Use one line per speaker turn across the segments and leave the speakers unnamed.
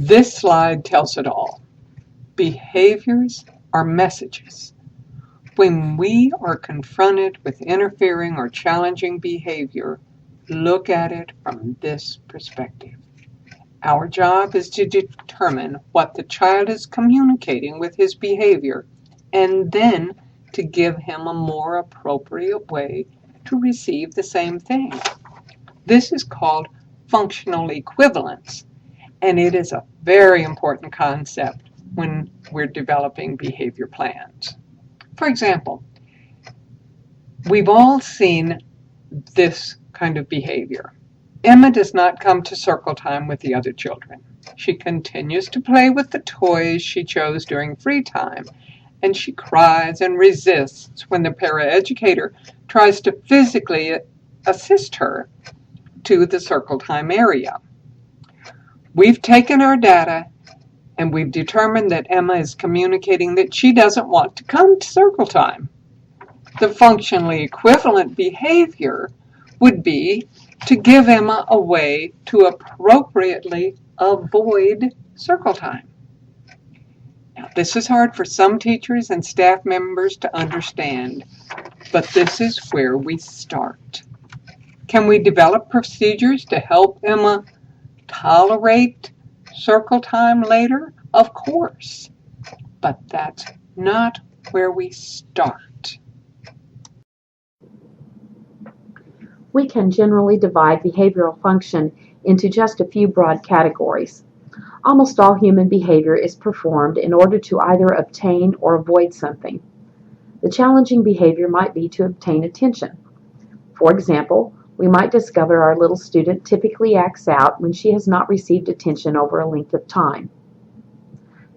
This slide tells it all. Behaviors are messages. When we are confronted with interfering or challenging behavior, look at it from this perspective. Our job is to determine what the child is communicating with his behavior and then to give him a more appropriate way to receive the same thing. This is called functional equivalence, and it is a very important concept when we're developing behavior plans. For example, we've all seen this kind of behavior. Emma does not come to circle time with the other children. She continues to play with the toys she chose during free time, and she cries and resists when the paraeducator tries to physically assist her to the circle time area. We've taken our data and we've determined that Emma is communicating that she doesn't want to come to circle time. The functionally equivalent behavior would be to give Emma a way to appropriately avoid circle time. Now, this is hard for some teachers and staff members to understand, but this is where we start. Can we develop procedures to help Emma tolerate circle time later? Of course, but that's not where we start.
We can generally divide behavioral function into just a few broad categories. Almost all human behavior is performed in order to either obtain or avoid something. The challenging behavior might be to obtain attention. For example, we might discover our little student typically acts out when she has not received attention over a length of time.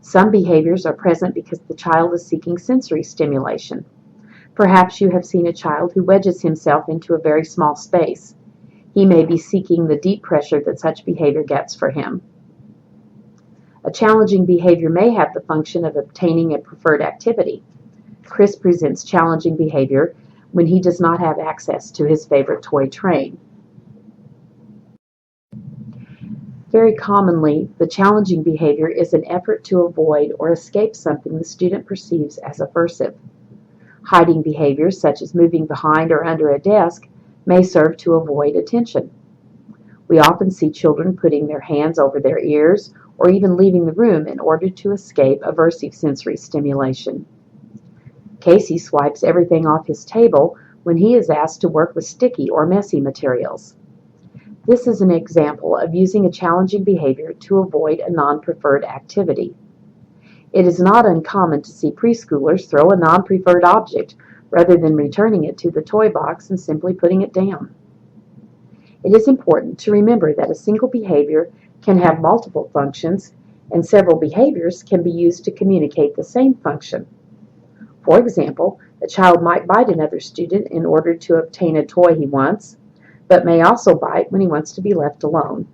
Some behaviors are present because the child is seeking sensory stimulation. Perhaps you have seen a child who wedges himself into a very small space. He may be seeking the deep pressure that such behavior gets for him. A challenging behavior may have the function of obtaining a preferred activity. Chris presents challenging behavior when he does not have access to his favorite toy train. Very commonly, the challenging behavior is an effort to avoid or escape something the student perceives as aversive. Hiding behaviors, such as moving behind or under a desk, may serve to avoid attention. We often see children putting their hands over their ears or even leaving the room in order to escape aversive sensory stimulation. Casey swipes everything off his table when he is asked to work with sticky or messy materials. This is an example of using a challenging behavior to avoid a non-preferred activity. It is not uncommon to see preschoolers throw a non-preferred object rather than returning it to the toy box and simply putting it down. It is important to remember that a single behavior can have multiple functions, and several behaviors can be used to communicate the same function. For example, a child might bite another student in order to obtain a toy he wants, but may also bite when he wants to be left alone.